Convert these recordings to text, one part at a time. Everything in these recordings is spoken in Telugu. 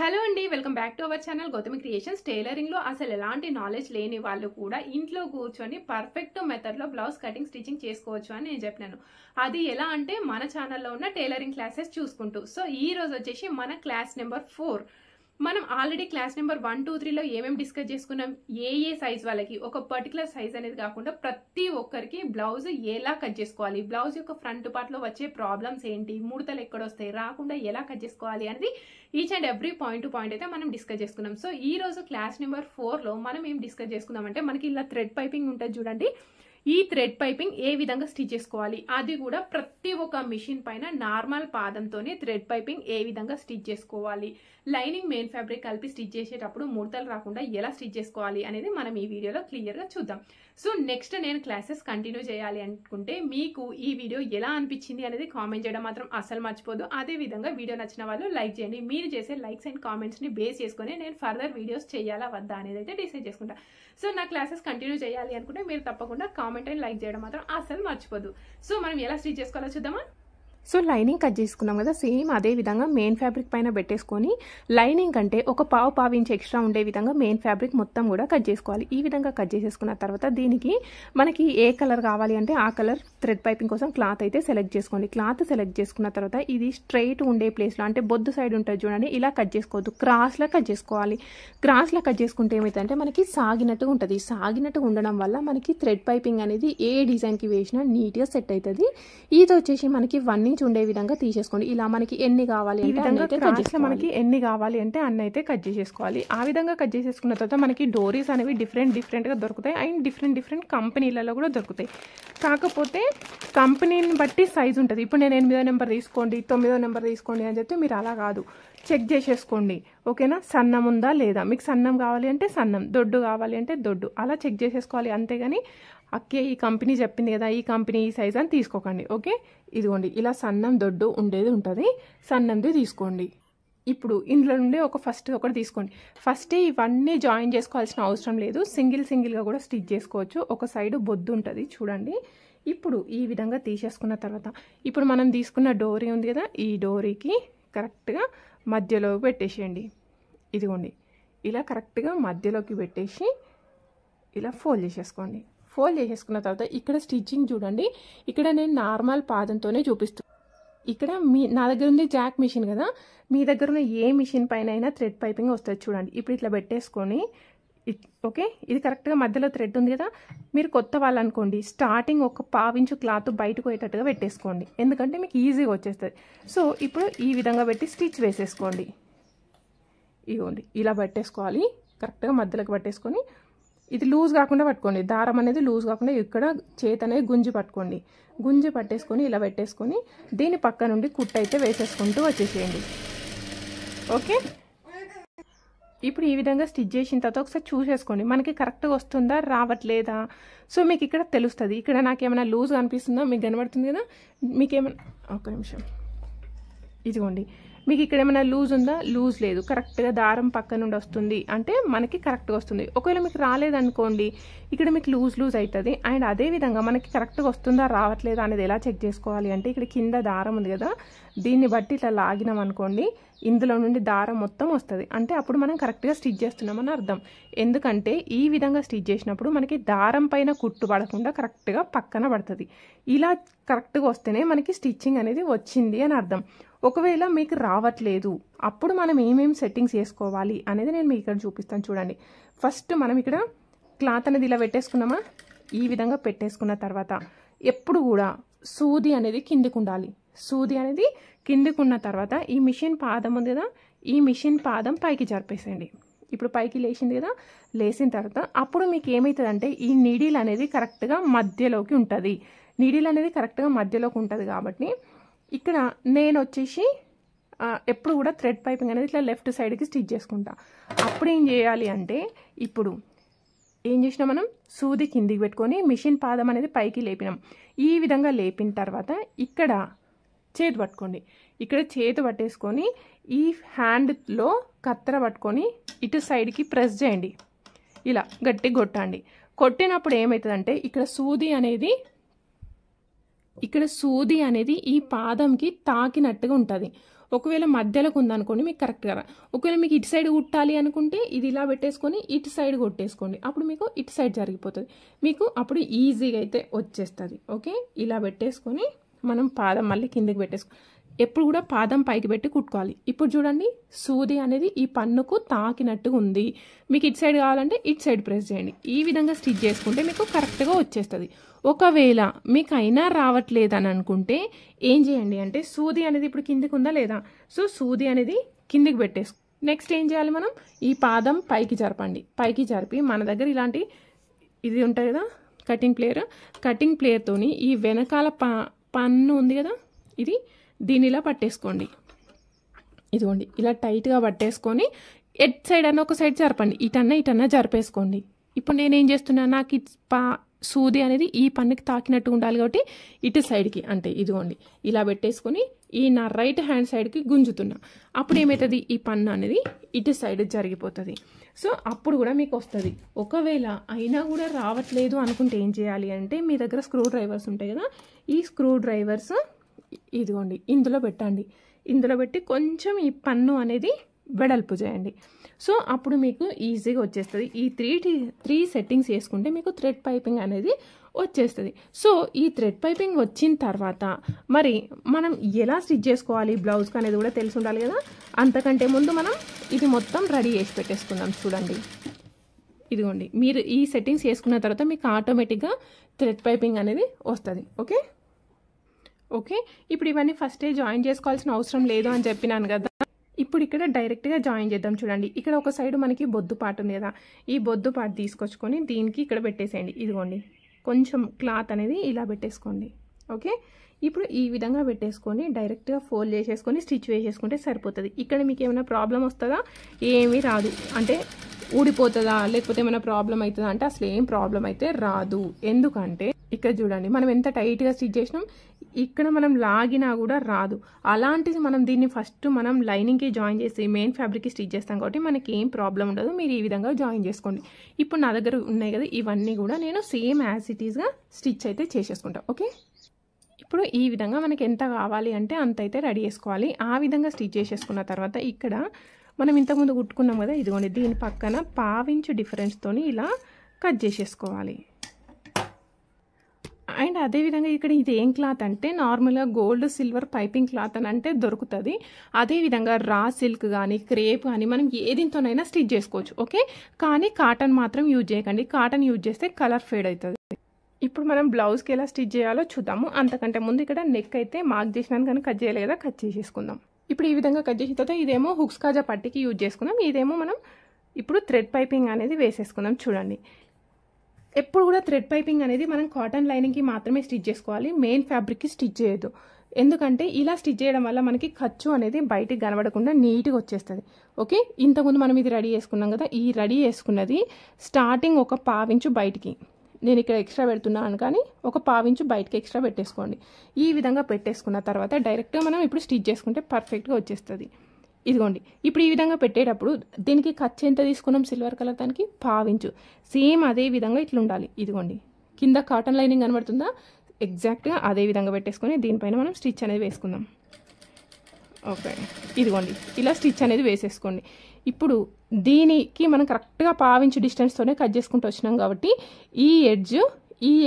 హలో అండి, welcome back to our channel Gautami creations. Tailoring లో అసలు ఎలాంటి నాలెడ్జ్ లేని వాళ్ళు కూడా ఇంట్లో కూర్చొని పర్ఫెక్ట్ మెథడ్ లో బ్లౌజ్ కటింగ్ స్టిచింగ్ చేసుకోవచ్చు అని నేను చెప్పినాను. అది ఎలా అంటే మన ఛానల్లో ఉన్న టైలరింగ్ క్లాసెస్ చూసుకుంటూ. సో ఈ రోజు వచ్చేసి మన క్లాస్ నెంబర్ 4. మనం ఆల్రెడీ క్లాస్ నెంబర్ 1, 2, 3లో ఏమేమి డిస్కస్ చేసుకున్నాం, ఏ సైజ్ వాళ్ళకి ఒక పర్టికులర్ సైజ్ అనేది కాకుండా ప్రతి ఒక్కరికి బ్లౌజ్ ఎలా కట్ చేసుకోవాలి, బ్లౌజ్ యొక్క ఫ్రంట్ పార్ట్ లో వచ్చే ప్రాబ్లమ్స్ ఏంటి, ముడతలు ఎక్కడ వస్తాయి, రాకుండా ఎలా కట్ చేసుకోవాలి అనేది each and every point to point అయితే మనం డిస్కస్ చేసుకున్నాం. సో ఈ రోజు క్లాస్ నెంబర్ 4లో మనం ఏం డిస్కస్ చేసుకున్నామంటే, మనకి ఇలా థ్రెడ్ పైపింగ్ ఉంటుంది చూడండి. ఈ థ్రెడ్ పైపింగ్ ఏ విధంగా స్టిచ్ చేసుకోవాలి, అది కూడా ప్రతి ఒక్క మిషన్ పైన నార్మల్ పాదంతోనే థ్రెడ్ పైపింగ్ ఏ విధంగా స్టిచ్ చేసుకోవాలి, లైనింగ్ మెయిన్ ఫ్యాబ్రిక్ కలిపి స్టిచ్ చేసేటప్పుడు ముడతలు రాకుండా ఎలా స్టిచ్ చేసుకోవాలి అనేది మనం ఈ వీడియోలో క్లియర్గా చూద్దాం. సో నెక్స్ట్ నేను క్లాసెస్ కంటిన్యూ చేయాలి అనుకుంటే మీకు ఈ వీడియో ఎలా అనిపించింది అనేది కామెంట్ చేయడం మాత్రం అసలు మర్చిపోదు. అదే విధంగా వీడియో నచ్చిన వాళ్ళు లైక్ చేయండి. మీరు చేసే లైక్స్ అండ్ కామెంట్స్ ని బేస్ చేసుకుని నేను ఫర్దర్ వీడియోస్ చేయాలా వద్దా అనేది అయితే డిసైడ్ చేసుకుంటా. సో నా క్లాసెస్ కంటిన్యూ చేయాలి అనుకుంటే మీరు తప్పకుండా కామెంట్ అండ్ లైక్ చేయడం మాత్రం అసలు మర్చిపోదు. సో మనం ఎలా స్టిచ్ చేసుకోవాలో చూద్దామా. సో లైనింగ్ కట్ చేసుకున్నాం కదా, సేమ్ అదే విధంగా మెయిన్ ఫ్యాబ్రిక్ పైన పెట్టేసుకొని లైనింగ్ కంటే ఒక పావు ఇంచ్ ఎక్స్ట్రా ఉండే విధంగా మెయిన్ ఫ్యాబ్రిక్ మొత్తం కూడా కట్ చేసుకోవాలి. ఈ విధంగా కట్ చేసేసుకున్న తర్వాత దీనికి మనకి ఏ కలర్ కావాలి అంటే ఆ కలర్ థ్రెడ్ పైపింగ్ కోసం క్లాత్ అయితే సెలెక్ట్ చేసుకోండి. క్లాత్ సెలెక్ట్ చేసుకున్న తర్వాత ఇది స్ట్రైట్ ఉండే ప్లేస్లో అంటే బొద్దు సైడ్ ఉంటుంది చూడండి, ఇలా కట్ చేసుకోవద్దు, క్రాస్లో కట్ చేసుకోవాలి. క్రాస్లో కట్ చేసుకుంటే ఏమవుతుందంటే మనకి సాగినట్టుగా ఉంటుంది. సాగినట్టుగా ఉండడం వల్ల మనకి థ్రెడ్ పైపింగ్ అనేది ఏ డిజైన్కి వేసినా నీట్గా సెట్ అవుతుంది. ఇది వచ్చేసి మనకి 1 ఇంచ్ ఉండే విధంగా తీసేసుకోండి. ఇలా మనకి ఎన్ని కావాలి మనకి ఎన్ని కావాలి అంటే అన్ని అయితే కట్ చేసేసుకోవాలి. ఆ విధంగా కట్ చేసేసుకున్న తర్వాత మనకి డోరీస్ అనేవి డిఫరెంట్గా దొరుకుతాయి అండ్ డిఫరెంట్ కంపెనీలలో కూడా దొరుకుతాయి. కాకపోతే కంపెనీని బట్టి సైజ్ ఉంటుంది. ఇప్పుడు నేను 8వ నెంబర్ తీసుకోండి, 9వ నెంబర్ తీసుకోండి అని చెప్తే మీరు అలా కాదు, చెక్ చేసేసుకోండి. ఓకేనా, సన్నం ఉందా లేదా, మీకు సన్నం కావాలి అంటే సన్నం, దొడ్డు కావాలి అంటే దొడ్డు, అలా చెక్ చేసేసుకోవాలి. అంతేగాని అక్కే ఈ కంపెనీ చెప్పింది కదా, ఈ కంపెనీ ఈ సైజ్ అని తీసుకోకండి. ఓకే, ఇదిగోండి ఇలా సన్నం దొడ్డు ఉండేది ఉంటుంది, సన్నంది తీసుకోండి. ఇప్పుడు ఇందులో నుండి ఫస్ట్ ఒకటి తీసుకోండి. ఫస్ట్ ఇవన్నీ జాయిన్ చేసుకోవాల్సిన అవసరం లేదు, సింగిల్గా కూడా స్టిచ్ చేసుకోవచ్చు. ఒక సైడ్ బొద్దు ఉంటుంది చూడండి. ఇప్పుడు ఈ విధంగా తీసేసుకున్న తర్వాత ఇప్పుడు మనం తీసుకున్న డోరీ ఉంది కదా, ఈ డోరీకి కరెక్ట్గా మధ్యలో పెట్టేసేయండి. ఇదిగోండి ఇలా కరెక్ట్గా మధ్యలోకి పెట్టేసి ఇలా ఫోల్డ్ చేసేసుకోండి. ఫోల్డ్ చేసేసుకున్న తర్వాత ఇక్కడ స్టిచ్చింగ్ చూడండి, ఇక్కడ నేను నార్మల్ పాదంతోనే చూపిస్తాను. ఇక్కడ నా దగ్గర ఉంది జాక్ మిషన్ కదా, మీ దగ్గర ఉన్న ఏ మిషన్ పైన అయినా థ్రెడ్ పైపింగ్ వస్తుంది చూడండి. ఇప్పుడు ఇట్లా పెట్టేసుకొని ఓకే, ఇది కరెక్ట్గా మధ్యలో థ్రెడ్ ఉంది కదా, మీరు కొత్త వాళ్ళు అనుకోండి స్టార్టింగ్ ఒక 1/2 ఇంచు క్లాత్ బయటకు పోయేటట్టుగా పెట్టేసుకోండి, ఎందుకంటే మీకు ఈజీగా వచ్చేస్తుంది. సో ఇప్పుడు ఈ విధంగా పెట్టి స్టిచ్ వేసేసుకోండి. ఇదిగోండి ఇలా పెట్టేసుకోవాలి, కరెక్ట్గా మధ్యలోకి పట్టేసుకొని ఇది లూజ్ కాకుండా పట్టుకోండి, దారం అనేది లూజ్ కాకుండా ఇక్కడ చేతి అనేది గుంజి పట్టుకోండి. గుంజి పట్టేసుకొని ఇలా పెట్టేసుకొని దీని పక్క నుండి కుట్టు అయితే వేసేసుకుంటూ వచ్చేసేయండి. ఓకే, ఇప్పుడు ఈ విధంగా స్టిచ్ చేసిన తర్వాత ఒకసారి చూసేసుకోండి మనకి కరెక్ట్గా వస్తుందా రావట్లేదా. సో మీకు ఇక్కడ తెలుస్తుంది. ఇక్కడ నాకేమైనా లూజ్ అనిపిస్తుందో మీకు కనబడుతుంది కదా, మీకేమైనా ఒక నిమిషం, ఇదిగోండి మీకు ఇక్కడ ఏమైనా లూజ్ ఉందా, లూజ్ లేదు, కరెక్ట్గా దారం పక్క నుండి వస్తుంది అంటే మనకి కరెక్ట్గా వస్తుంది. ఒకవేళ మీకు రాలేదనుకోండి ఇక్కడ మీకు లూజ్ అవుతుంది. అండ్ అదేవిధంగా మనకి కరెక్ట్గా వస్తుందా రావట్లేదా అనేది ఎలా చెక్ చేసుకోవాలి అంటే, ఇక్కడ కింద దారం ఉంది కదా, దీన్ని బట్టి ఇట్లా లాగినాం అనుకోండి, ఇందులో నుండి దారం మొత్తం వస్తుంది, అంటే అప్పుడు మనం కరెక్ట్గా స్టిచ్ చేస్తున్నామని అర్థం. ఎందుకంటే ఈ విధంగా స్టిచ్ చేసినప్పుడు మనకి దారం పైన కుట్టు పడకుండా కరెక్ట్గా పక్కన పడుతుంది. ఇలా కరెక్ట్గా వస్తేనే మనకి స్టిచ్చింగ్ అనేది వచ్చింది అని అర్థం. ఒకవేళ మీకు రావట్లేదు అప్పుడు మనం ఏమేమి సెట్టింగ్స్ చేసుకోవాలి అనేది నేను మీకు ఇక్కడ చూపిస్తాను చూడండి. ఫస్ట్ మనం ఇక్కడ క్లాత్ అనేది ఇలా పెట్టేసుకున్నామా, ఈ విధంగా పెట్టేసుకున్న తర్వాత ఎప్పుడు కూడా సూది అనేది కిందికి ఉండాలి. సూది అనేది కిందికి ఉన్న తర్వాత ఈ మిషన్ పాదం ఉంది కదా, ఈ మిషన్ పాదం పైకి జరిపేసేయండి. ఇప్పుడు పైకి లేచింది కదా, లేచిన తర్వాత అప్పుడు మీకు ఏమవుతుందంటే ఈ నీడిల్ అనేది కరెక్ట్గా మధ్యలోకి ఉంటుంది. నీడిల్ అనేది కరెక్ట్గా మధ్యలోకి ఉంటుంది కాబట్టి ఇక్కడ నేను వచ్చేసి ఎప్పుడు కూడా థ్రెడ్ పైపింగ్ అనేది ఇట్లా లెఫ్ట్ సైడ్కి స్టిచ్ చేసుకుంటా. అప్పుడు ఏం చేయాలి అంటే, ఇప్పుడు ఏం చేసినా మనం సూది కిందికి పెట్టుకొని మిషన్ పాదం అనేది పైకి లేపినాం. ఈ విధంగా లేపిన తర్వాత ఇక్కడ చేతి పట్టుకోండి, ఇక్కడ చేతి పట్టేసుకొని ఈ హ్యాండ్లో కత్తెర పట్టుకొని ఇటు సైడ్కి ప్రెస్ చేయండి, ఇలా గట్టి కొట్టండి. కొట్టినప్పుడు ఏమవుతుందంటే ఇక్కడ సూది అనేది ఈ పాదంకి తాకినట్టుగా ఉంటుంది. ఒకవేళ మధ్యలోకి ఉందనుకోండి మీకు కరెక్ట్గా ఒకవేళ మీకు ఇటు సైడ్ కుట్టాలి అనుకుంటే ఇది ఇలా పెట్టేసుకొని ఇటు సైడ్ కొట్టేసుకోండి, అప్పుడు మీకు ఇటు సైడ్ జరిగిపోతుంది, మీకు అప్పుడు ఈజీగా అయితే వచ్చేస్తుంది. ఓకే, ఇలా పెట్టేసుకొని మనం పాదం మళ్ళీ కిందికి పెట్టేసుకో, ఎప్పుడు కూడా పాదం పైకి పెట్టి కుట్టుకోవాలి. ఇప్పుడు చూడండి సూది అనేది ఈ పన్నుకు తాకినట్టు ఉంది, మీకు ఇటు సైడ్ కావాలంటే ఇటు సైడ్ ప్రెస్ చేయండి. ఈ విధంగా స్టిచ్ చేసుకుంటే మీకు కరెక్ట్గా వచ్చేస్తుంది. ఒకవేళ మీకు అయినా రావట్లేదని అనుకుంటే ఏం చేయండి అంటే సూది అనేది ఇప్పుడు కిందికి ఉందా లేదా, సో సూది అనేది కిందికి పెట్టేసుకో. నెక్స్ట్ ఏం చేయాలి, మనం ఈ పాదం పైకి జరపండి, పైకి జరిపి మన దగ్గర ఇలాంటి ఇది ఉంటుంది కదా కటింగ్ ప్లేయర్తోని ఈ వెనకాల పన్ను ఉంది కదా ఇది దీని ఇలా పట్టేసుకోండి. ఇదిగోండి ఇలా టైట్గా పట్టేసుకొని ఎట్ సైడ్ అన్న ఒక సైడ్ జరపండి, ఇటన్నా జరిపేసుకోండి. ఇప్పుడు నేనేం చేస్తున్నాను, నాకు సూది అనేది ఈ పన్నుకి తాకినట్టు ఉండాలి కాబట్టి ఇటు సైడ్కి అంటే ఇదిగోండి ఇలా పెట్టేసుకొని ఈ నా రైట్ హ్యాండ్ సైడ్కి గుంజుతున్నా, అప్పుడు ఏమవుతుంది ఈ పన్ను అనేది ఇటు సైడ్ జరిగిపోతుంది. సో అప్పుడు కూడా మీకు వస్తుంది. ఒకవేళ అయినా కూడా రావట్లేదు అనుకుంటే ఏం చేయాలి అంటే మీ దగ్గర స్క్రూ డ్రైవర్స్ ఉంటాయి కదా, ఈ స్క్రూ డ్రైవర్స్ ఇదిగోండి ఇందులో పెట్టండి, ఇందులో పెట్టి కొంచెం ఈ పన్ను అనేది వెడల్పు చేయండి. సో అప్పుడు మీకు ఈజీగా వచ్చేస్తుంది. ఈ త్రీ సెట్టింగ్స్ వేసుకుంటే మీకు థ్రెడ్ పైపింగ్ అనేది వచ్చేస్తుంది. సో ఈ థ్రెడ్ పైపింగ్ వచ్చిన తర్వాత మరి మనం ఎలా స్టిచ్ చేసుకోవాలి బ్లౌజ్కి అనేది కూడా తెలిసి ఉండాలి కదా. అంతకంటే ముందు మనం ఇది మొత్తం రెడీ చేసి పెట్టేసుకుందాం. చూడండి ఇదిగోండి మీరు ఈ సెట్టింగ్స్ వేసుకున్న తర్వాత మీకు ఆటోమేటిక్గా థ్రెడ్ పైపింగ్ అనేది వస్తుంది. ఓకే, ఇప్పుడు ఇవన్నీ ఫస్టే జాయిన్ చేసుకోవాల్సిన అవసరం లేదు అని చెప్పినాను కదా. ఇప్పుడు ఇక్కడ డైరెక్ట్గా జాయిన్ చేద్దాం. చూడండి ఇక్కడ ఒక సైడ్ మనకి బొద్దు పార్ట్ ఉంది కదా, ఈ బొద్దు పార్ట్ తీసుకొచ్చుకొని దీనికి ఇక్కడ పెట్టేసేయండి. ఇదిగోండి కొంచెం క్లాత్ అనేది ఇలా పెట్టేసుకోండి. ఓకే, ఇప్పుడు ఈ విధంగా పెట్టేసుకొని డైరెక్ట్గా ఫోల్డ్ చేసేసుకొని స్టిచ్ వేసేసుకుంటే సరిపోతుంది. ఇక్కడ మీకు ఏమైనా ప్రాబ్లం వస్తుందా, ఏమీ రాదు. అంటే ఊడిపోతుందా లేకపోతే ఏమైనా ప్రాబ్లం అవుతుందా అంటే అసలు ఏం ప్రాబ్లం అయితే రాదు. ఎందుకంటే ఇక్కడ చూడండి మనం ఎంత టైట్గా స్టిచ్ చేసినాం, ఇక్కడ మనం లాగినా కూడా రాదు. అలాంటిది మనం దీన్ని ఫస్ట్ మనం లైనింగ్కి జాయిన్ చేసి మెయిన్ ఫ్యాబ్రిక్కి స్టిచ్ చేస్తాం కాబట్టి మనకి ఏం ప్రాబ్లం ఉండదు. మీరు ఈ విధంగా జాయిన్ చేసుకోండి. ఇప్పుడు నా దగ్గర ఉన్నాయి కదా ఇవన్నీ కూడా నేను సేమ్ యాజ్ ఇట్ ఈస్గా స్టిచ్ అయితే చేసేసుకుంటాను. ఓకే, ఇప్పుడు ఈ విధంగా మనకి ఎంత కావాలి అంటే అంత అయితే రెడీ చేసుకోవాలి. ఆ విధంగా స్టిచ్ చేసేసుకున్న తర్వాత ఇక్కడ మనం ఇంతకుముందు కుట్టుకున్నాం కదా, ఇదిగోండి దీని పక్కన 1/2 ఇంచ్ డిఫరెన్స్తోని ఇలా కట్ చేసేసుకోవాలి. అండ్ అదేవిధంగా ఇక్కడ ఇది ఏం క్లాత్ అంటే నార్మల్గా గోల్డ్ సిల్వర్ పైపింగ్ క్లాత్ అని అంటే దొరుకుతుంది. అదేవిధంగా రా సిల్క్ కానీ క్రేప్ కానీ మనం ఏదితోనైనా స్టిచ్ చేసుకోవచ్చు. ఓకే, కానీ కాటన్ మాత్రం యూజ్ చేయకండి, కాటన్ యూజ్ చేస్తే కలర్ ఫేడ్ అవుతుంది. ఇప్పుడు మనం బ్లౌజ్కి ఎలా స్టిచ్ చేయాలో చూద్దాము. అంతకంటే ముందు ఇక్కడ నెక్ అయితే మార్క్ చేసినాను కానీ కట్ చేయలేదు కదా, కట్ చేసేసుకుందాం. ఇప్పుడు ఈ విధంగా కట్ చేసిన తర్వాత ఇదేమో హుక్స్ కాజా పట్టికి యూజ్ చేసుకుందాం, ఇదేమో మనం ఇప్పుడు థ్రెడ్ పైపింగ్ అనేది వేసేసుకుందాం. చూడండి ఎప్పుడు కూడా థ్రెడ్ పైపింగ్ అనేది మనం కాటన్ లైనింగ్కి మాత్రమే స్టిచ్ చేసుకోవాలి, మెయిన్ ఫ్యాబ్రిక్కి స్టిచ్ చేయొద్దు. ఎందుకంటే ఇలా స్టిచ్ చేయడం వల్ల మనకి ఖర్చు అనేది బయటికి కనబడకుండా నీట్గా వచ్చేస్తుంది. ఓకే, ఇంతకుముందు మనం ఇది రెడీ చేసుకున్నాం కదా, ఈ రెడీ చేసుకున్నది స్టార్టింగ్ ఒక 1/2 ఇంచు బయటికి నేను ఇక్కడ ఎక్స్ట్రా పెడుతున్నాను కానీ ఒక 1/2 ఇంచు బయటకి ఎక్స్ట్రా పెట్టేసుకోండి. ఈ విధంగా పెట్టేసుకున్న తర్వాత డైరెక్ట్గా మనం ఇప్పుడు స్టిచ్ చేసుకుంటే పర్ఫెక్ట్గా వచ్చేస్తుంది. ఇదిగోండి ఇప్పుడు ఈ విధంగా పెట్టేటప్పుడు దీనికి ఖర్చు ఎంత తీసుకున్నాం సిల్వర్ కలర్ దానికి 1/2 ఇంచు, సేమ్ అదే విధంగా ఇట్లా ఉండాలి. ఇదిగోండి కింద కాటన్ లైనింగ్ కనబడుతుందా, ఎగ్జాక్ట్గా అదే విధంగా పెట్టేసుకొని దీనిపైన మనం స్టిచ్ అనేది వేసుకుందాం. ఓకే, ఇదిగోండి ఇలా స్టిచ్ అనేది వేసేసుకోండి. ఇప్పుడు దీనికి మనం కరెక్ట్గా 1/2 ఇంచు డిస్టెన్స్తోనే కట్ చేసుకుంటూ వచ్చినాం కాబట్టి ఈ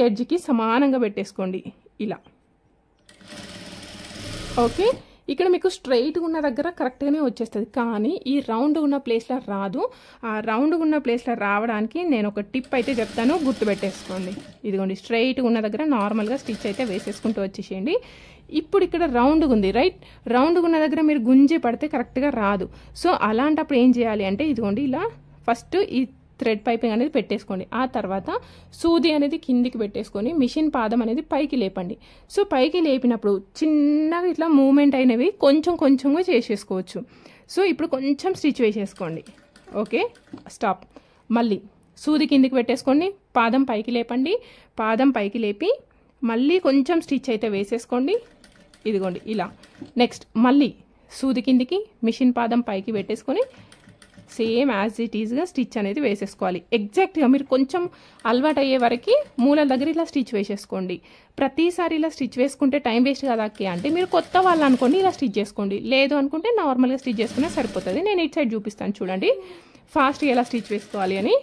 ఎడ్జ్కి సమానంగా పెట్టేసుకోండి ఇలా. ఓకే, ఇక్కడ మీకు స్ట్రైట్గా ఉన్న దగ్గర కరెక్ట్గానే వచ్చేస్తుంది, కానీ ఈ రౌండ్ ఉన్న ప్లేస్లో రాదు. ఆ రౌండ్ ఉన్న ప్లేస్లో రావడానికి నేను ఒక టిప్ అయితే చెప్తాను, గుర్తుపెట్టేసుకోండి. ఇదిగోండి స్ట్రైట్గా ఉన్న దగ్గర నార్మల్గా స్టిచ్ అయితే వేసేసుకుంటూ వచ్చేసేయండి. ఇప్పుడు ఇక్కడ రౌండ్గా ఉంది రైట్, రౌండ్గా ఉన్న దగ్గర మీరు గుంజి పడితే కరెక్ట్గా రాదు. సో అలాంటప్పుడు ఏం చేయాలి అంటే ఇదిగోండి ఇలా ఫస్ట్ ఈ థ్రెడ్ పైపింగ్ అనేది పెట్టేసుకోండి. ఆ తర్వాత సూది అనేది కిందికి పెట్టేసుకొని మిషన్ పాదం అనేది పైకి లేపండి. సో పైకి లేపినప్పుడు చిన్నగా ఇట్లా మూమెంట్ అయినవి కొంచెంగా చేసేసుకోవచ్చు. సో ఇప్పుడు కొంచెం స్టిచ్ వేసేసుకోండి. Okay, stop. మళ్ళీ సూది కిందికి పెట్టేసుకోండి, పాదం పైకి లేపండి, పాదం పైకి లేపి మళ్ళీ కొంచెం స్టిచ్ అయితే వేసేసుకోండి. ఇదిగోండి ఇలా. నెక్స్ట్ మళ్ళీ సూది కిందికి మిషన్ పాదం పైకి పెట్టేసుకొని సేమ్ యాజ్ ఇట్ ఈజ్గా స్టిచ్ అనేది వేసేసుకోవాలి. ఎగ్జాక్ట్గా మీరు కొంచెం అలవాటు అయ్యే వరకు మూలల దగ్గర ఇలా స్టిచ్ వేసేసుకోండి. ప్రతిసారి ఇలా స్టిచ్ వేసుకుంటే టైం వేస్ట్ కదా అక్కే అంటే మీరు కొత్త వాళ్ళు అనుకోండి ఇలా స్టిచ్ చేసుకోండి. లేదు అనుకుంటే నార్మల్గా స్టిచ్ చేసుకున్నా సరిపోతుంది. నేను ఇటు సైడ్ చూపిస్తాను చూడండి ఫాస్ట్గా ఎలా స్టిచ్ వేసుకోవాలి అని.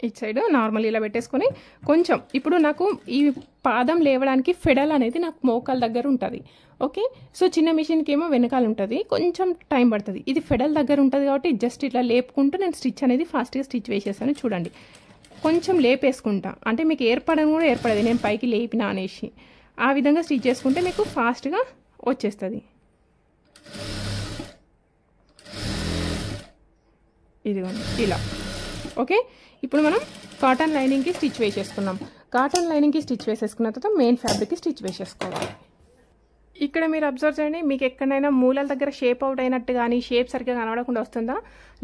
ఇటు సైడ్ నార్మల్ ఇలా పెట్టేసుకొని కొంచెం ఇప్పుడు నాకు ఈ పాదం లేవడానికి ఫెడల్ అనేది నాకు మోకాల దగ్గర ఉంటుంది. ఓకే, సో చిన్న మిషన్కి ఏమో వెనకాల ఉంటుంది, కొంచెం టైం పడుతుంది. ఇది ఫెడల్ దగ్గర ఉంటుంది కాబట్టి జస్ట్ ఇట్లా లేపుకుంటూ నేను స్టిచ్ అనేది ఫాస్ట్గా స్టిచ్ వేసేసాను చూడండి. కొంచెం లేపేసుకుంటా అంటే మీకు ఏర్పడని కూడా ఏర్పడదు నేను పైకి లేపినా అనేసి. ఆ విధంగా స్టిచ్ చేసుకుంటే మీకు ఫాస్ట్గా వచ్చేస్తుంది. ఇదిగోండి ఇలా. ఓకే, ఇప్పుడు మనం కాటన్ లైనింగ్కి స్టిచ్ వేసేసుకున్నాం. కాటన్ లైనింగ్కి స్టిచ్ వేసేసుకున్న తర్వాత మెయిన్ ఫ్యాబ్రిక్కి స్టిచ్ వేసేసుకోవాలి. ఇక్కడ మీరు అబ్జర్వ్ చేయండి, మీకు ఎక్కడైనా మూలల దగ్గర షేప్ అవుట్ అయినట్టు కానీ షేప్ సరిగ్గా కనబడకుండా వస్తుందా?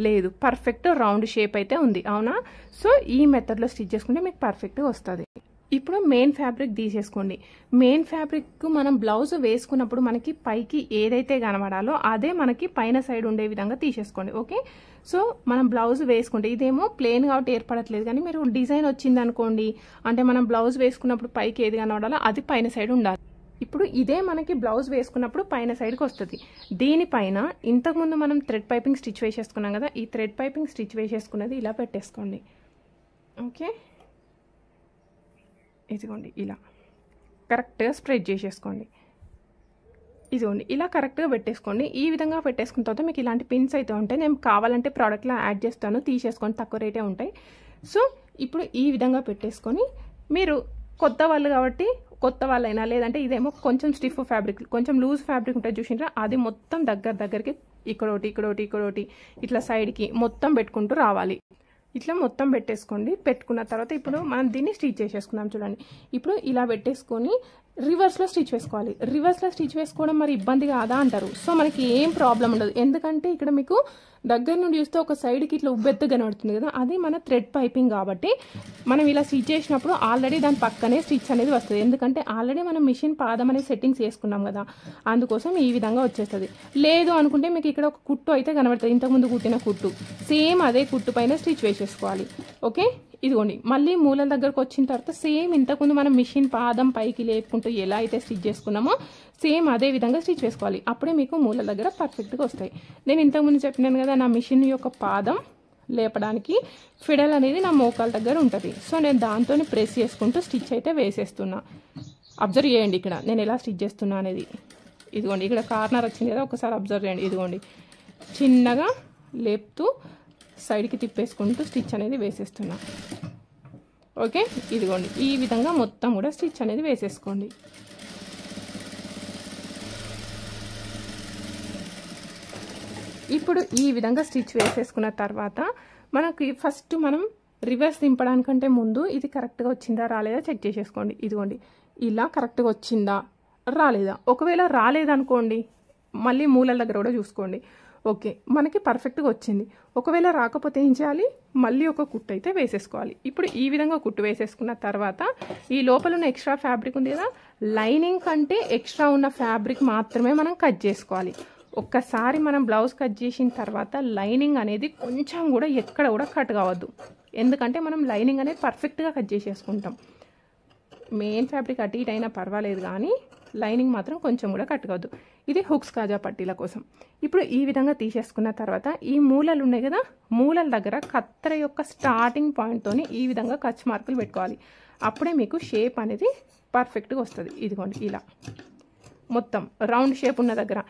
లేదు, పర్ఫెక్ట్ రౌండ్ షేప్ అయితే ఉంది. అవునా? సో ఈ మెథడ్లో స్టిచ్ చేసుకుంటే మీకు పర్ఫెక్ట్గా వస్తుంది. ఇప్పుడు మెయిన్ ఫ్యాబ్రిక్ తీసేసుకోండి. మెయిన్ ఫ్యాబ్రిక్ మనం బ్లౌజ్ వేసుకున్నప్పుడు మనకి పైకి ఏదైతే కనబడాలో అదే మనకి పైన సైడ్ ఉండే విధంగా తీసేసుకోండి. ఓకే, సో మనం బ్లౌజ్ వేసుకుంటే ఇదేమో ప్లెయిన్ కాబట్టి ఏర్పడట్లేదు, కానీ మీరు డిజైన్ వచ్చింది అనుకోండి అంటే మనం బ్లౌజ్ వేసుకున్నప్పుడు పైకి ఏది కనబడాలో అది పైన సైడ్ ఉండాలి. ఇప్పుడు ఇదే మనకి బ్లౌజ్ వేసుకున్నప్పుడు పైన సైడ్కి వస్తుంది. దీనిపైన ఇంతకుముందు మనం థ్రెడ్ పైపింగ్ స్టిచ్ వేసేసుకున్నాం కదా, ఈ థ్రెడ్ పైపింగ్ స్టిచ్ వేసేసుకున్నది ఇలా పెట్టేసుకోండి. ఓకే, ఇదిగోండి ఇలా కరెక్ట్గా స్ప్రెడ్ చేసేసుకోండి. ఇదిగోండి ఇలా కరెక్ట్గా పెట్టేసుకోండి. ఈ విధంగా పెట్టేసుకున్న తర్వాత మీకు ఇలాంటి పిన్స్ అయితే ఉంటాయి, నేను కావాలంటే ప్రోడక్ట్లో యాడ్ చేస్తాను, తీసేసుకొని తక్కువ రేటే ఉంటాయి. సో ఇప్పుడు ఈ విధంగా పెట్టేసుకొని మీరు కొత్త వాళ్ళు కాబట్టి కొత్త వాళ్ళైనా లేదంటే ఇదేమో కొంచెం స్టిఫ్ ఫ్యాబ్రిక్ కొంచెం లూజ్ ఫ్యాబ్రిక్ ఉంటుంది చూసిండ్రా, అది మొత్తం దగ్గరికి ఇక్కడోటి ఇట్లా సైడ్కి మొత్తం పెట్టుకుంటూ రావాలి. ఇట్లా మొత్తం పెట్టేసుకోండి. పెట్టుకున్న తర్వాత ఇప్పుడు మనం దీన్ని స్టిచ్ చేసేసుకుందాం చూడండి. ఇప్పుడు ఇలా పెట్టేసుకొని రివర్స్లో స్టిచ్ వేసుకోవాలి. రివర్స్లో స్టిచ్ వేసుకోవడం మరి ఇబ్బంది కాదా అంటారు. సో మనకి ఏం ప్రాబ్లం ఉండదు, ఎందుకంటే ఇక్కడ మీకు దగ్గర నుండి చూస్తే ఒక సైడ్కి ఇట్లా ఉబ్బెత్తు కనబడుతుంది కదా, అది మన థ్రెడ్ పైపింగ్ కాబట్టి మనం ఇలా స్టిచ్ చేసినప్పుడు ఆల్రెడీ దాని పక్కనే స్టిచ్ అనేది వస్తుంది. ఎందుకంటే ఆల్రెడీ మనం మిషన్ పాదం అనేది సెట్టింగ్స్ చేసుకున్నాం కదా, అందుకోసం ఈ విధంగా వచ్చేస్తుంది. లేదు అనుకుంటే మీకు ఇక్కడ ఒక కుట్టు అయితే కనబడుతుంది, ఇంతకుముందు కుట్టిన కుట్టు, సేమ్ అదే కుట్టు పైన స్టిచ్ వేసేసుకోవాలి. ఓకే, ఇదిగోండి మళ్ళీ మూలల దగ్గరకు వచ్చిన తర్వాత సేమ్ ఇంతకుముందు మనం మిషన్ పాదం పైకి లేపుకుంటూ ఎలా అయితే స్టిచ్ చేసుకున్నామో సేమ్ అదే విధంగా స్టిచ్ వేసుకోవాలి. అప్పుడే మీకు మూలల దగ్గర పర్ఫెక్ట్గా వస్తాయి. నేను ఇంతకుముందు చెప్పినాను కదా, నా మిషన్ యొక్క పాదం లేపడానికి ఫిడల్ అనేది నా మోకాల దగ్గర ఉంటుంది. సో నేను దాంతో ప్రెస్ చేసుకుంటూ స్టిచ్ అయితే వేసేస్తున్నా. అబ్జర్వ్ చేయండి ఇక్కడ నేను ఎలా స్టిచ్ చేస్తున్నా అనేది. ఇదిగోండి ఇక్కడ కార్నర్ వచ్చింది కదా, ఒకసారి అబ్జర్వ్ చేయండి. ఇదిగోండి చిన్నగా లేపుతూ సైడ్కి తిప్పేసుకుంటూ స్టిచ్ అనేది వేసేస్తున్నా. ఓకే, ఇదిగోండి ఈ విధంగా మొత్తం కూడా స్టిచ్ అనేది వేసేసుకోండి. ఇప్పుడు ఈ విధంగా స్టిచ్ వేసేసుకున్న తర్వాత మనకి ఫస్ట్ మనం రివర్స్ దింపడానికంటే ముందు ఇది కరెక్ట్గా వచ్చిందా రాలేదా చెక్ చేసేసుకోండి. ఇదిగోండి ఇలా కరెక్ట్గా వచ్చిందా రాలేదా, ఒకవేళ రాలేదనుకోండి మళ్ళీ మూలల దగ్గర కూడా చూసుకోండి. ఓకే, మనకి పర్ఫెక్ట్గా వచ్చింది. ఒకవేళ రాకపోతే ఏం చేయాలి, మళ్ళీ ఒక కుట్టు అయితే వేసేసుకోవాలి. ఇప్పుడు ఈ విధంగా కుట్టు వేసేసుకున్న తర్వాత ఈ లోపల ఉన్న ఎక్స్ట్రా ఫ్యాబ్రిక్ ఉంది కదా, లైనింగ్ కంటే ఎక్స్ట్రా ఉన్న ఫ్యాబ్రిక్ మాత్రమే మనం కట్ చేసుకోవాలి. ఒక్కసారి మనం బ్లౌజ్ కట్ చేసిన తర్వాత లైనింగ్ అనేది కొంచెం కూడా ఎక్కడ కూడా కట్ కావద్దు, ఎందుకంటే మనం లైనింగ్ అనేది పర్ఫెక్ట్గా కట్ చేసేసుకుంటాం. మెయిన్ ఫ్యాబ్రిక్ అటు ఇటు అయినా పర్వాలేదు, కానీ లైనింగ్ మాత్రం కొంచెం కూడా కట్ కావద్దు. ఇది హుక్స్ కాజా పట్టీల కోసం. ఇప్పుడు ఈ విధంగా తీసేసుకున్న తర్వాత ఈ మూలలు ఉన్నాయి కదా, మూలల దగ్గర కత్తెర యొక్క స్టార్టింగ్ పాయింట్తోని ఈ విధంగా కచ్ మార్కులు పెట్టుకోవాలి. అప్పుడే మీకు షేప్ అనేది పర్ఫెక్ట్గా వస్తుంది. ఇదిగోండి ఇలా మొత్తం రౌండ్ షేప్ ఉన్న దగ్గర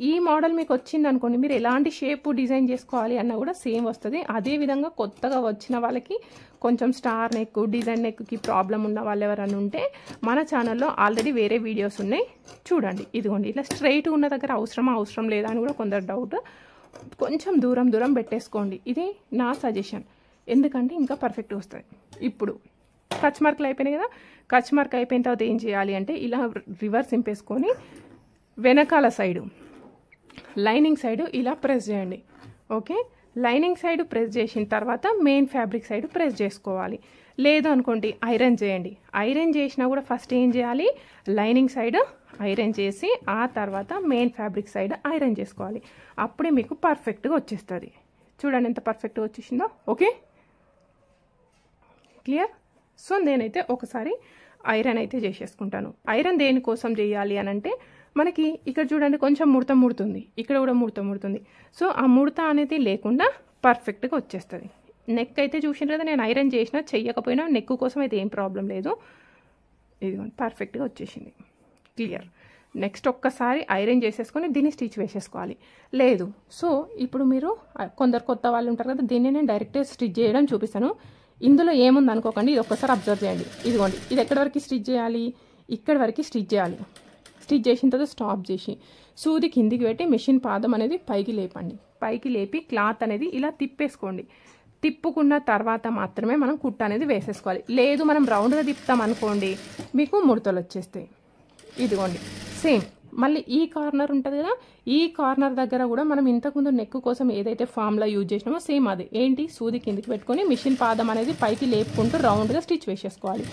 ఈ మోడల్ మీకు వచ్చింది అనుకోండి, మీరు ఎలాంటి షేప్ డిజైన్ చేసుకోవాలి అన్న కూడా సేమ్ వస్తుంది. అదేవిధంగా కొత్తగా వచ్చిన వాళ్ళకి కొంచెం స్టార్ నెక్ డిజైన్ నెక్కి ప్రాబ్లం ఉన్న వాళ్ళు ఎవరైనా ఉంటే మన ఛానల్లో ఆల్రెడీ వేరే వీడియోస్ ఉన్నాయి, చూడండి. ఇదిగోండి ఇలా స్ట్రైట్ ఉన్న దగ్గర అవసరం లేదా అని కూడా కొందరు డౌట్, కొంచెం దూరం పెట్టేసుకోండి. ఇది నా సజెషన్, ఎందుకంటే ఇంకా పర్ఫెక్ట్గా వస్తుంది. ఇప్పుడు కచ్ మార్కులు అయిపోయినాయి కదా, కచ్ మార్క్ అయిపోయిన తర్వాత ఏం చేయాలి అంటే ఇలా రివర్స్ సింపేసుకొని వెనకాల సైడు లైనింగ్ సైడ్ ఇలా ప్రెస్ చేయండి. ఓకే, లైనింగ్ సైడ్ ప్రెస్ చేసిన తర్వాత మెయిన్ ఫ్యాబ్రిక్ సైడ్ ప్రెస్ చేసుకోవాలి. లేదు అనుకోండి ఐరన్ చేయండి. ఐరన్ చేసినా కూడా ఫస్ట్ ఏం చేయాలి, లైనింగ్ సైడ్ ఐరన్ చేసి ఆ తర్వాత మెయిన్ ఫ్యాబ్రిక్ సైడ్ ఐరన్ చేసుకోవాలి. అప్పుడే మీకు పర్ఫెక్ట్గా వచ్చేస్తుంది. చూడండి ఎంత పర్ఫెక్ట్గా వచ్చేసిందో. Okay, clear. సో నేనైతే ఒకసారి ఐరన్ అయితే చేసేసుకుంటాను. ఐరన్ దేనికోసం చేయాలి అని అంటే మనకి ఇక్కడ చూడండి కొంచెం ముడత ముడుతుంది, ఇక్కడ కూడా ముడత ముడుతుంది. సో ఆ ముడత అనేది లేకుండా పర్ఫెక్ట్గా వచ్చేస్తుంది. నెక్ అయితే చూసిన కదా, నేను ఐరన్ చేసినా చెయ్యకపోయినా నెక్ కోసం అయితే ఏం ప్రాబ్లం లేదు. ఇదిగోండి పర్ఫెక్ట్గా వచ్చేసింది. క్లియర్. నెక్స్ట్ ఒక్కసారి ఐరన్ చేసేసుకొని దీన్ని స్టిచ్ వేసేసుకోవాలి. లేదు సో ఇప్పుడు మీరు కొందరు కొత్త వాళ్ళు ఉంటారు కదా, దీన్ని నేను డైరెక్ట్గా స్టిచ్ చేయడం చూపిస్తాను. ఇందులో ఏముంది అనుకోకండి, ఇది ఒక్కసారి అబ్జర్వ్ చేయండి. ఇదిగోండి ఇది ఎక్కడి వరకు స్టిచ్ చేయాలి, ఇక్కడ వరకు స్టిచ్ చేయాలి. స్టిచ్ చేసిన తర్వాత స్టాప్ చేసి సూది కిందికి పెట్టి మిషన్ పాదం అనేది పైకి లేపండి. పైకి లేపి క్లాత్ అనేది ఇలా తిప్పేసుకోండి. తిప్పుకున్న తర్వాత మాత్రమే మనం కుట్ట అనేది వేసేసుకోవాలి. లేదు మనం రౌండ్గా తిప్పుతాం అనుకోండి, మీకు ముడతలు వచ్చేస్తాయి. ఇదిగోండి సేమ్ మళ్ళీ ఈ కార్నర్ ఉంటుంది కదా, ఈ కార్నర్ దగ్గర కూడా మనం ఇంతకుముందు నెక్ కోసం ఏదైతే ఫామ్లా యూజ్ చేసినామో సేమ్ అదే. ఏంటి, సూది కిందికి పెట్టుకొని మిషన్ పాదం అనేది పైకి లేపుకుంటూ రౌండ్గా స్టిచ్ వేసేసుకోవాలి.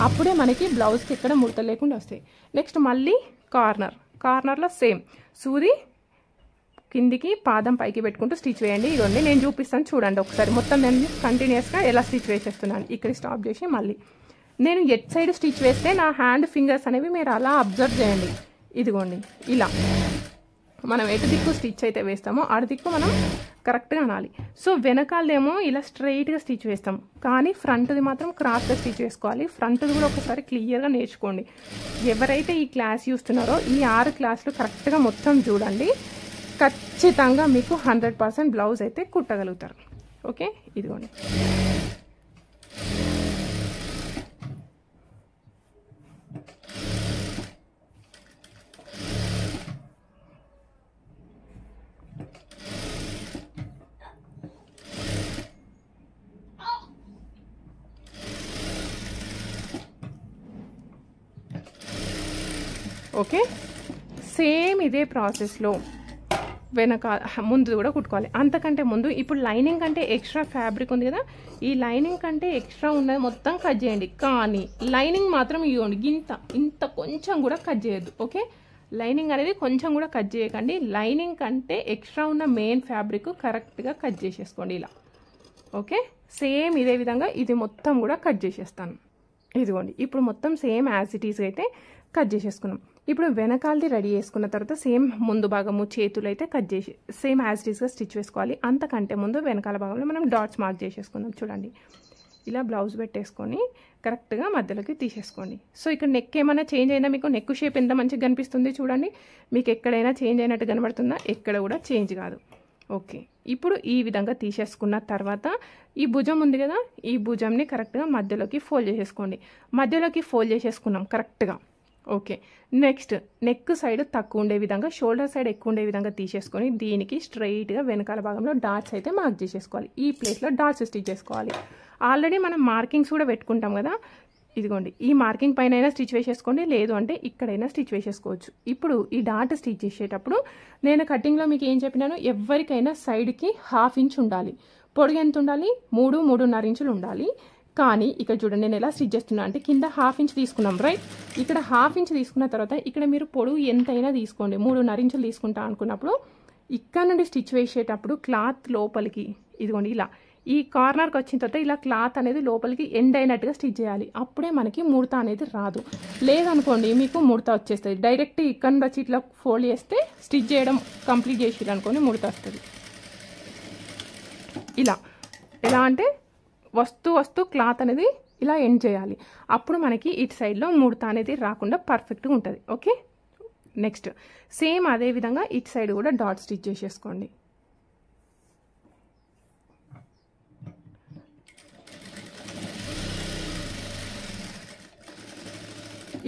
అప్పుడే మనకి బ్లౌజ్కి ఎక్కడ ముడత లేకుండా వస్తాయి. నెక్స్ట్ మళ్ళీ కార్నర్లో సేమ్ సూది కిందికి పాదం పైకి పెట్టుకుంటూ స్టిచ్ వేయండి. ఇదిగోండి నేను చూపిస్తాను చూడండి ఒకసారి. మొత్తం నేను కంటిన్యూస్గా ఎలా స్టిచ్ వేసేస్తున్నాను. ఇక్కడ స్టాప్ చేసి మళ్ళీ నేను ఎట్ సైడ్ స్టిచ్ వేస్తే నా హ్యాండ్ ఫింగర్స్ అనేవి మీరు అలా అబ్జర్వ్ చేయండి. ఇదిగోండి ఇలా మనం ఎటు దిక్కు స్టిచ్ అయితే వేస్తామో అటు దిక్కు మనం కరెక్ట్గా అనాలి. సో వెనకాలేమో ఇలా స్ట్రైట్గా స్టిచ్ వేస్తాం, కానీ ఫ్రంట్ది మాత్రం క్రాస్గా స్టిచ్ వేసుకోవాలి. ఫ్రంట్ది కూడా ఒకసారి క్లియర్గా నేర్చుకోండి. ఎవరైతే ఈ క్లాస్ చూస్తున్నారో ఈ 6 క్లాసులు కరెక్ట్గా మొత్తం చూడండి. ఖచ్చితంగా మీకు 100% బ్లౌజ్ అయితే కుట్టగలుగుతారు. ఓకే, ఇదిగోండి ఓకే. సేమ్ ఇదే ప్రాసెస్లో వెనక ముందు కూడా కుట్టుకోవాలి. అంతకంటే ముందు ఇప్పుడు లైనింగ్ కంటే ఎక్స్ట్రా ఫ్యాబ్రిక్ ఉంది కదా, ఈ లైనింగ్ కంటే ఎక్స్ట్రా ఉన్నది మొత్తం కట్ చేయండి. కానీ లైనింగ్ మాత్రం ఇవ్వండి ఇంత కొంచెం కూడా కట్ చేయొద్దు. ఓకే, లైనింగ్ అనేది కొంచెం కూడా కట్ చేయకండి. లైనింగ్ కంటే ఎక్స్ట్రా ఉన్న మెయిన్ ఫ్యాబ్రిక్ కరెక్ట్గా కట్ చేసేసుకోండి ఇలా. ఓకే, సేమ్ ఇదే విధంగా ఇది మొత్తం కూడా కట్ చేసేస్తాను. ఇదిగోండి ఇప్పుడు మొత్తం సేమ్ యాజ్ ఇట్ ఈజ్ అయితే కట్ చేసేసుకున్నాం. ఇప్పుడు వెనకాలది రెడీ చేసుకున్న తర్వాత సేమ్ ముందు భాగము చేతులు అయితే కట్ చేసి సేమ్ యాజ్ ఇట్ ఈస్గా స్టిచ్ వేసుకోవాలి. అంతకంటే ముందు వెనకాల భాగంలో మనం డాట్స్ మార్క్ చేసేసుకుందాం. చూడండి ఇలా బ్లౌజ్ పెట్టేసుకొని కరెక్ట్గా మధ్యలోకి తీసేసుకోండి. సో ఇక్కడ నెక్ ఏమైనా చేంజ్ అయినా మీకు నెక్ షేప్ ఎంత మంచిగా కనిపిస్తుంది చూడండి. మీకు ఎక్కడైనా చేంజ్ అయినట్టు కనబడుతుందా? ఎక్కడ కూడా చేంజ్ కాదు. ఓకే, ఇప్పుడు ఈ విధంగా తీసేసుకున్న తర్వాత ఈ భుజం ఉంది కదా, ఈ భుజంని కరెక్ట్గా మధ్యలోకి ఫోల్డ్ చేసేసుకోండి. మధ్యలోకి ఫోల్డ్ చేసేసుకున్నాం కరెక్ట్గా. ఓకే, నెక్స్ట్ నెక్ సైడ్ తక్కువ ఉండే విధంగా, షోల్డర్ సైడ్ ఎక్కువ ఉండే విధంగా తీసేసుకొని దీనికి స్ట్రైట్గా వెనకాల భాగంలో డాట్స్ అయితే మార్క్ చేసేసుకోవాలి. ఈ ప్లేస్లో డాట్స్ స్టిచ్ చేసుకోవాలి. ఆల్రెడీ మనం మార్కింగ్స్ కూడా పెట్టుకుంటాం కదా, ఇదిగోండి ఈ మార్కింగ్ పైన అయినా స్టిచ్ వేసేసుకోండి, లేదు అంటే ఇక్కడైనా స్టిచ్ వేసేసుకోవచ్చు. ఇప్పుడు ఈ డాట్ స్టిచ్ చేసేటప్పుడు నేను కటింగ్లో మీకు ఏం చెప్పినాను, ఎవరికైనా సైడ్కి 1/2 ఇంచ్ ఉండాలి. పొడుగు ఎంత ఉండాలి? 3-3.5 ఇంచులు ఉండాలి. కానీ ఇక్కడ చూడండి నేను ఎలా స్టిచ్ చేస్తున్నా అంటే కింద 1/2 ఇంచ్ తీసుకున్నాం రైట్. ఇక్కడ 1/2 ఇంచ్ తీసుకున్న తర్వాత ఇక్కడ మీరు పొడవు ఎంతైనా తీసుకోండి. 3.5 ఇంచులు తీసుకుంటా అనుకున్నప్పుడు ఇక్కడ నుండి స్టిచ్ వేసేటప్పుడు క్లాత్ లోపలికి ఇదిగోండి ఇలా ఈ కార్నర్కి వచ్చిన తర్వాత ఇలా క్లాత్ అనేది లోపలికి ఎండ్ అయినట్టుగా స్టిచ్ చేయాలి. అప్పుడే మనకి ముడత అనేది రాదు. లేదనుకోండి మీకు ముడత వచ్చేస్తుంది. డైరెక్ట్ ఇక్కడ నుండి వచ్చి ఇట్లా ఫోల్డ్ చేస్తే స్టిచ్ చేయడం కంప్లీట్ చేసి అనుకోని ముడత వస్తుంది. ఇలా ఎలా అంటే వస్తూ క్లాత్ అనేది ఇలా ఎండ్ చేయాలి. అప్పుడు మనకి ఇటు సైడ్లో ముడత అనేది రాకుండా పర్ఫెక్ట్గా ఉంటుంది. ఓకే, నెక్స్ట్ సేమ్ అదే విధంగా ఇటు సైడ్ కూడా డాట్ స్టిచ్ చేసేసుకోండి.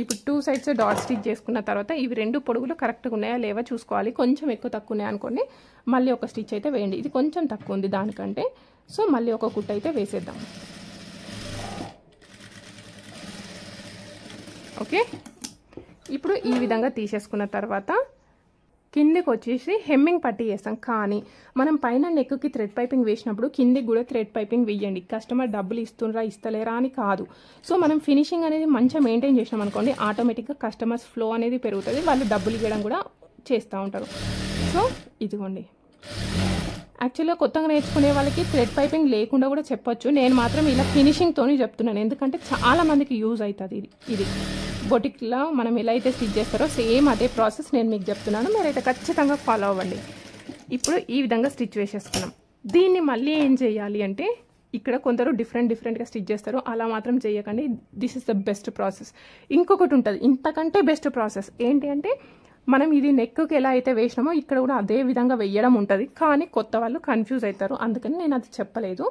ఇప్పుడు 2 సైడ్స్ డాట్ స్టిచ్ చేసుకున్న తర్వాత ఇవి 2 పొడుగులు కరెక్ట్గా ఉన్నాయా లేవా చూసుకోవాలి. కొంచెం ఎక్కువ తక్కువ ఉన్నాయి అనుకోండి, మళ్ళీ ఒక స్టిచ్ అయితే వేయండి. ఇది కొంచెం తక్కువ ఉంది దానికంటే, సో మళ్ళీ ఒక కుట్ట అయితే వేసేద్దాం. ఓకే, ఇప్పుడు ఈ విధంగా తీసేసుకున్న తర్వాత కిందికి వచ్చేసి హెమ్మింగ్ పట్టీ వేస్తాం. కానీ మనం పైన నెక్కి థ్రెడ్ పైపింగ్ వేసినప్పుడు కిందికి కూడా థ్రెడ్ పైపింగ్ వేయండి. కస్టమర్ డబ్బులు ఇస్తుండ్రా ఇస్తలేరా అని కాదు. సో మనం ఫినిషింగ్ అనేది మంచిగా మెయింటైన్ చేసినాం అనుకోండి, ఆటోమేటిక్గా కస్టమర్స్ ఫ్లో అనేది పెరుగుతుంది, వాళ్ళు డబ్బులు ఇవ్వడం కూడా చేస్తూ ఉంటారు. సో ఇదిగోండి, యాక్చువల్గా కొత్తగా నేర్చుకునే వాళ్ళకి థ్రెడ్ పైపింగ్ లేకుండా కూడా చెప్పొచ్చు. నేను మాత్రం ఇలా ఫినిషింగ్తోనే చెప్తున్నాను, ఎందుకంటే చాలా మందికి యూజ్ అవుతుంది. ఇది బొటిక్లో మనం ఎలా అయితే స్టిచ్ చేస్తారో సేమ్ అదే ప్రాసెస్ నేను మీకు చెప్తున్నాను, మీరైతే ఖచ్చితంగా ఫాలో అవ్వండి. ఇప్పుడు ఈ విధంగా స్టిచ్ వేసేసుకున్నాం. దీన్ని మళ్ళీ ఏం చేయాలి అంటే, ఇక్కడ కొందరు డిఫరెంట్గా స్టిచ్ చేస్తారు, అలా మాత్రం చేయకండి. This is the best process. ఇంకొకటి ఉంటుంది ఇంతకంటే బెస్ట్ ప్రాసెస్, ఏంటి అంటే మనం ఇది నెక్కి ఎలా అయితే వేసినామో ఇక్కడ కూడా అదే విధంగా వేయడం ఉంటుంది. కానీ కొత్త వాళ్ళు కన్ఫ్యూజ్ అవుతారు, అందుకని నేను అది చెప్పలేదు.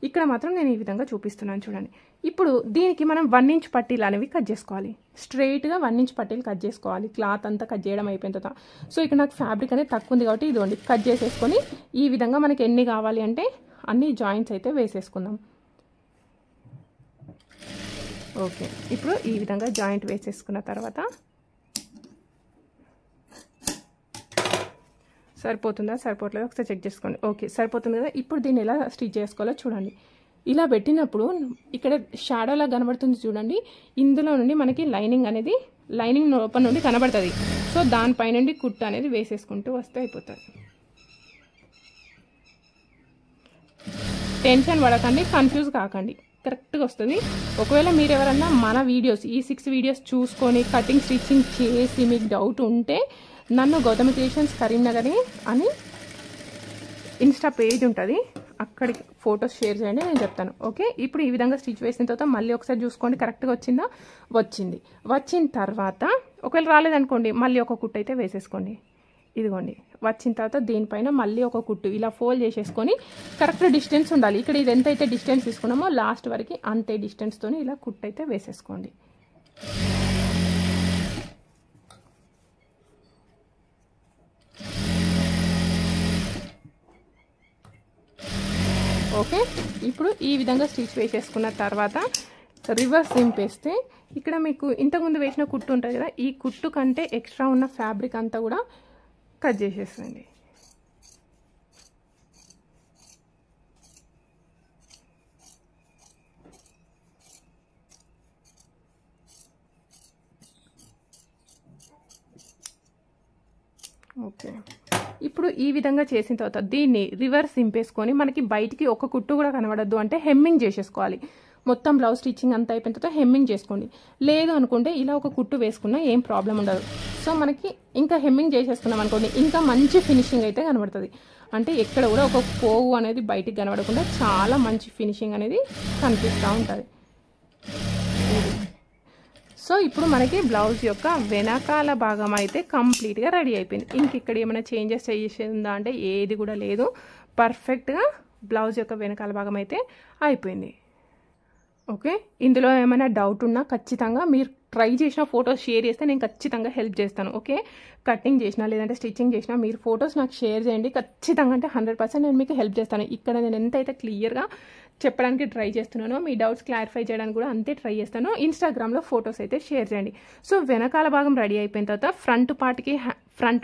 ఇక్కడ మాత్రం నేను ఈ విధంగా చూపిస్తున్నాను చూడండి. ఇప్పుడు దీనికి మనం 1 ఇంచ్ పట్టీలు అనేవి కట్ చేసుకోవాలి. స్ట్రైట్గా 1 ఇంచ్ పట్టీలు కట్ చేసుకోవాలి. క్లాత్ అంతా కట్ చేయడం అయిపోయిన తర్వాత, సో ఇక్కడ నాకు ఫ్యాబ్రిక్ అనేది తక్కువ ఉంది కాబట్టి ఇదిగోండి కట్ చేసేసుకొని ఈ విధంగా మనకి ఎన్ని కావాలి అంటే అన్ని జాయింట్స్ అయితే వేసేసుకుందాం. ఓకే, ఇప్పుడు ఈ విధంగా జాయింట్ వేసేసుకున్న తర్వాత సరిపోతుందా సరిపోవట్లేదు ఒకసారి చెక్ చేసుకోండి. ఓకే సరిపోతుంది కదా. ఇప్పుడు దీన్ని ఎలా స్టిచ్ చేసుకోవాలో చూడండి. ఇలా పెట్టినప్పుడు ఇక్కడ షాడోలా కనబడుతుంది చూడండి, ఇందులో నుండి మనకి లైనింగ్ లోపల నుండి కనబడుతుంది. సో దానిపై నుండి కుట్టు అనేది వేసేసుకుంటూ వస్తే అయిపోతుంది. టెన్షన్ పడకండి, కన్ఫ్యూజ్ కాకండి, కరెక్ట్గా వస్తుంది. ఒకవేళ మీరు ఎవరన్నా మన వీడియోస్ ఈ 6 వీడియోస్ చూసుకొని కటింగ్ స్టిచ్చింగ్ చేసి మీకు డౌట్ ఉంటే నన్ను గౌతమి క్రియేషన్స్ కరీంనగర్ అని ఇన్స్టా పేజ్ ఉంటుంది, అక్కడికి ఫొటోస్ షేర్ చేయండి, నేను చెప్తాను. ఓకే, ఇప్పుడు ఈ విధంగా స్టిచ్ వేసిన తర్వాత మళ్ళీ ఒకసారి చూసుకోండి కరెక్ట్గా వచ్చిందా. వచ్చిన తర్వాత ఒకవేళ రాలేదనుకోండి మళ్ళీ ఒక కుట్టు అయితే వేసేసుకోండి. ఇదిగోండి వచ్చిన తర్వాత దీనిపైన మళ్ళీ ఒక కుట్టు ఇలా ఫోల్డ్ చేసేసుకొని కరెక్ట్ డిస్టెన్స్ ఉండాలి. ఇక్కడ ఇది ఎంతైతే డిస్టెన్స్ తీసుకున్నామో లాస్ట్ వరకు అంతే డిస్టెన్స్తో ఇలా కుట్టు అయితే వేసేసుకోండి. ఓకే, ఇప్పుడు ఈ విధంగా స్టిచ్ వేసేసుకున్న తర్వాత రివర్స్ దింపేస్తే ఇక్కడ మీకు ఇంతకుముందు వేసిన కుట్టు ఉంటుంది కదా, ఈ కుట్టు కంటే ఎక్స్ట్రా ఉన్న ఫ్యాబ్రిక్ అంతా కూడా కట్ చేసేస్తుంది. ఓకే, ఇప్పుడు ఈ విధంగా చేసిన తర్వాత దీన్ని రివర్స్ దింపేసుకొని మనకి బయటికి ఒక కుట్టు కూడా కనబడద్దు అంటే హెమ్మింగ్ చేసేసుకోవాలి. మొత్తం బ్లౌజ్ స్టిచ్చింగ్ అంతా అయిపోయిన తర్వాత హెమ్మింగ్ చేసుకోండి. లేదు అనుకుంటే ఇలా ఒక కుట్టు వేసుకున్నా ఏం ప్రాబ్లం ఉండదు. సో మనకి ఇంకా హెమ్మింగ్ చేసేసుకున్నాం అనుకోండి ఇంకా మంచి ఫినిషింగ్ అయితే కనబడుతుంది. అంటే ఎక్కడ కూడా ఒక పోగు అనేది బయటికి కనబడకుండా చాలా మంచి ఫినిషింగ్ అనేది కనిపిస్తూ ఉంటుంది. సో ఇప్పుడు మనకి బ్లౌజ్ యొక్క వెనకాల భాగం అయితే కంప్లీట్గా రెడీ అయిపోయింది. ఇంక ఇక్కడ ఏమైనా చేంజెస్ చేసేదా అంటే ఏది కూడా లేదు, పర్ఫెక్ట్గా బ్లౌజ్ యొక్క వెనకాల భాగం అయితే అయిపోయింది. ఓకే, ఇందులో ఏమైనా డౌట్ ఉన్నా ఖచ్చితంగా మీరు ట్రై చేసిన ఫొటోస్ షేర్ చేస్తే నేను ఖచ్చితంగా హెల్ప్ చేస్తాను. ఓకే, కటింగ్ చేసినా లేదంటే స్టిచ్చింగ్ చేసినా మీరు ఫొటోస్ నాకు షేర్ చేయండి, ఖచ్చితంగా అంటే 100% నేను మీకు హెల్ప్ చేస్తాను. ఇక్కడ నేను ఎంతైతే క్లియర్గా చెప్పడానికి ట్రై చేస్తున్నానో మీ డౌట్స్ క్లారిఫై చేయడానికి కూడా అంతే ట్రై చేస్తాను. ఇన్స్టాగ్రామ్లో ఫొటోస్ అయితే షేర్ చేయండి. సో వెనకాల భాగం రెడీ అయిపోయిన తర్వాత ఫ్రంట్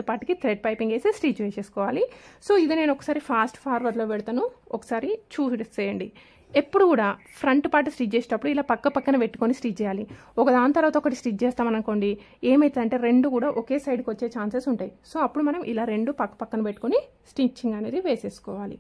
పార్ట్కి థ్రెడ్ పైపింగ్ వేసి స్టిచ్ వేసేసుకోవాలి. సో ఇది నేను ఒకసారి ఫాస్ట్ ఫార్వర్డ్లో పెడతాను, ఒకసారి చూసేయండి. ఎప్పుడు కూడా ఫ్రంట్ పార్ట్ స్టిచ్ చేసేటప్పుడు ఇలా పక్కన పెట్టుకొని స్టిచ్ చేయాలి. ఒక దాని తర్వాత ఒకటి స్టిచ్ చేస్తామనుకోండి ఏమవుతుందంటే రెండు కూడా ఒకే సైడ్కి వచ్చే ఛాన్సెస్ ఉంటాయి. సో అప్పుడు మనం ఇలా రెండు పక్కన పెట్టుకొని స్టిచ్చింగ్ అనేది వేసేసుకోవాలి.